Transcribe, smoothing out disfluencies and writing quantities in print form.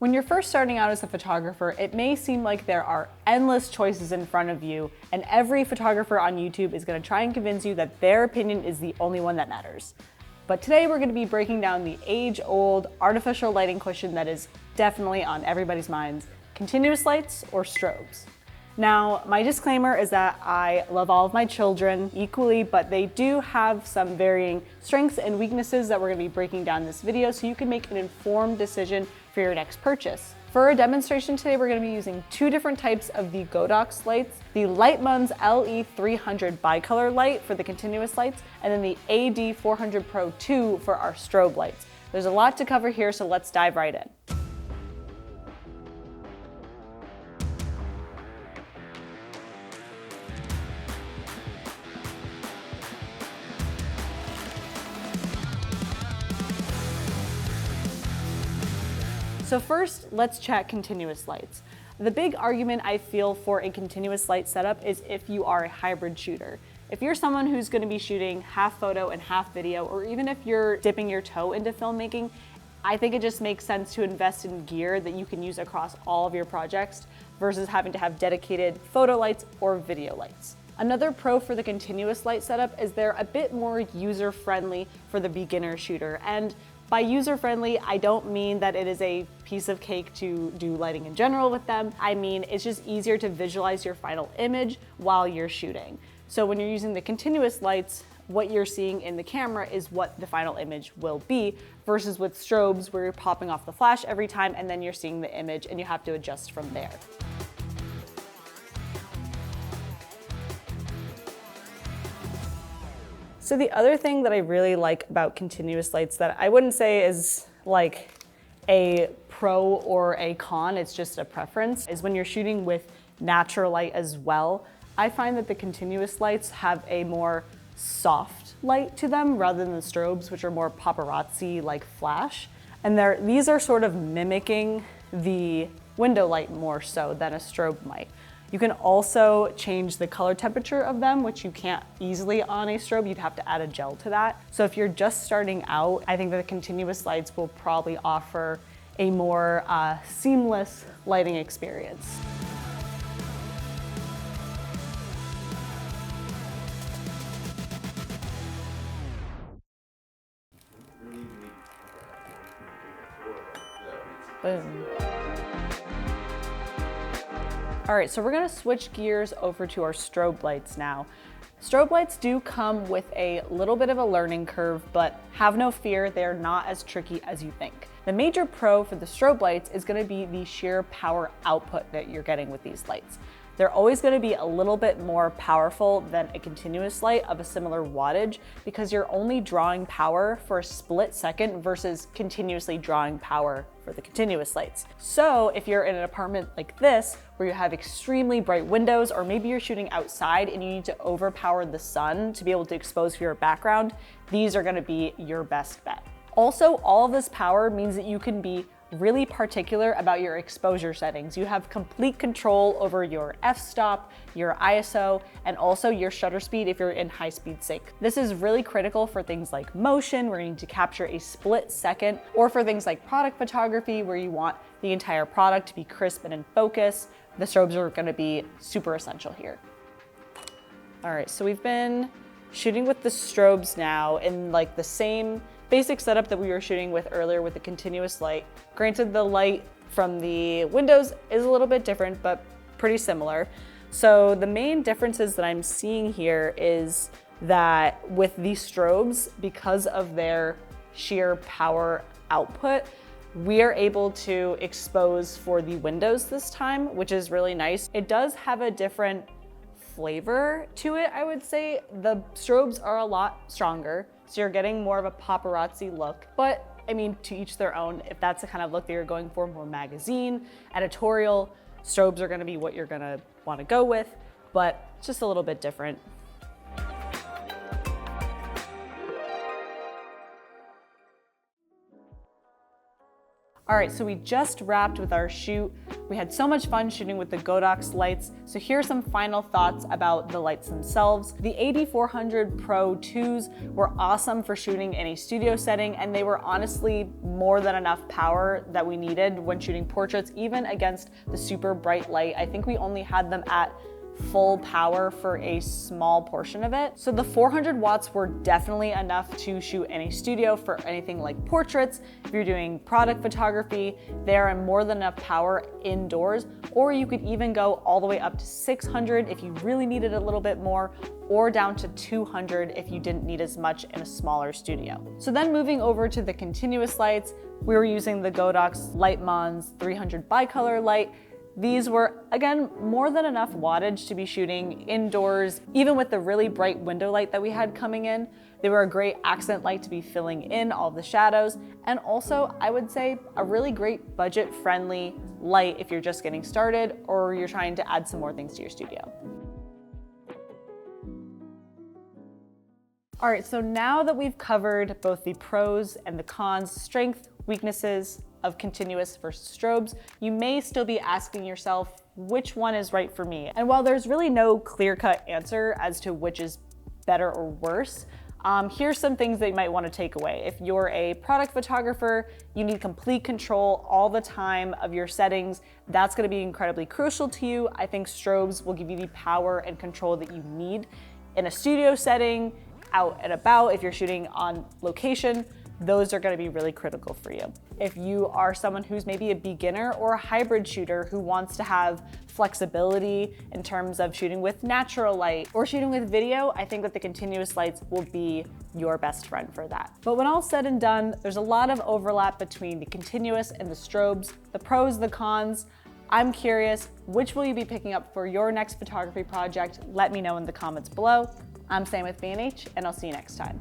When you're first starting out as a photographer, it may seem like there are endless choices in front of you, and every photographer on YouTube is going to try and convince you that their opinion is the only one that matters. But today we're going to be breaking down the age-old artificial lighting question that is definitely on everybody's minds: continuous lights or strobes? Now, my disclaimer is that I love all of my children equally, but they do have some varying strengths and weaknesses that we're going to be breaking down in this video so you can make an informed decision for your next purchase. For a demonstration today, we're going to be using two different types of the Godox lights: the Litemons LE300 bicolor light for the continuous lights, and then the AD400Pro II for our strobe lights. There's a lot to cover here, so let's dive right in. So first, let's chat continuous lights. The big argument I feel for a continuous light setup is if you are a hybrid shooter. If you're someone who's going to be shooting half photo and half video, or even if you're dipping your toe into filmmaking, I think it just makes sense to invest in gear that you can use across all of your projects versus having to have dedicated photo lights or video lights. Another pro for the continuous light setup is they're a bit more user-friendly for the beginner shooter. And by user-friendly, I don't mean that it is a piece of cake to do lighting in general with them. I mean, it's just easier to visualize your final image while you're shooting. So when you're using the continuous lights, what you're seeing in the camera is what the final image will be, versus with strobes where you're popping off the flash every time and then you're seeing the image and you have to adjust from there. So the other thing that I really like about continuous lights that I wouldn't say is like a pro or a con, it's just a preference, is when you're shooting with natural light as well. I find that the continuous lights have a more soft light to them rather than the strobes, which are more paparazzi like flash. And these are sort of mimicking the window light more so than a strobe might. You can also change the color temperature of them, which you can't easily on a strobe. You'd have to add a gel to that. So if you're just starting out, I think that the continuous lights will probably offer a more seamless lighting experience. Boom. All right, so we're gonna switch gears over to our strobe lights now. Strobe lights do come with a little bit of a learning curve, but have no fear, they're not as tricky as you think. The major pro for the strobe lights is gonna be the sheer power output that you're getting with these lights. They're always going to be a little bit more powerful than a continuous light of a similar wattage because you're only drawing power for a split second versus continuously drawing power for the continuous lights. So if you're in an apartment like this, where you have extremely bright windows, or maybe you're shooting outside and you need to overpower the sun to be able to expose your background, these are going to be your best bet. Also, all of this power means that you can be really particular about your exposure settings. You have complete control over your f-stop, your ISO, and also your shutter speed if you're in high-speed sync. This is really critical for things like motion, where you need to capture a split second, or for things like product photography, where you want the entire product to be crisp and in focus. The strobes are going to be super essential here. All right, so we've been shooting with the strobes now in like the same basic setup that we were shooting with earlier with the continuous light. Granted, the light from the windows is a little bit different, but pretty similar. So the main differences that I'm seeing here is that with these strobes, because of their sheer power output, we are able to expose for the windows this time, which is really nice. It does have a different flavor to it, I would say. The strobes are a lot stronger, so you're getting more of a paparazzi look, but I mean, to each their own. If that's the kind of look that you're going for, more magazine, editorial, strobes are gonna be what you're gonna wanna go with, but it's just a little bit different. All right, so we just wrapped with our shoot. We had so much fun shooting with the Godox lights. So here are some final thoughts about the lights themselves. The AD400Pro IIs were awesome for shooting in a studio setting, and they were honestly more than enough power that we needed when shooting portraits, even against the super bright light. I think we only had them at full power for a small portion of it. So the 400 watts were definitely enough to shoot in a studio for anything like portraits. If you're doing product photography, they are more than enough power indoors, or you could even go all the way up to 600 if you really needed a little bit more, or down to 200 if you didn't need as much in a smaller studio. So then moving over to the continuous lights, we were using the Godox Litemons 300 bicolor light. These were, again, more than enough wattage to be shooting indoors, even with the really bright window light that we had coming in. They were a great accent light to be filling in all the shadows, and also, I would say, a really great budget-friendly light if you're just getting started or you're trying to add some more things to your studio. All right, so now that we've covered both the pros and the cons, strength, weaknesses of continuous versus strobes, you may still be asking yourself, which one is right for me? And while there's really no clear-cut answer as to which is better or worse, here's some things that you might want to take away. If you're a product photographer, you need complete control all the time of your settings. That's going to be incredibly crucial to you. I think strobes will give you the power and control that you need in a studio setting, out and about, if you're shooting on location. Those are going to be really critical for you. If you are someone who's maybe a beginner or a hybrid shooter who wants to have flexibility in terms of shooting with natural light or shooting with video, I think that the continuous lights will be your best friend for that. But when all said and done, there's a lot of overlap between the continuous and the strobes, the pros, the cons. I'm curious, which will you be picking up for your next photography project? Let me know in the comments below. I'm Sam with B&H, and I'll see you next time.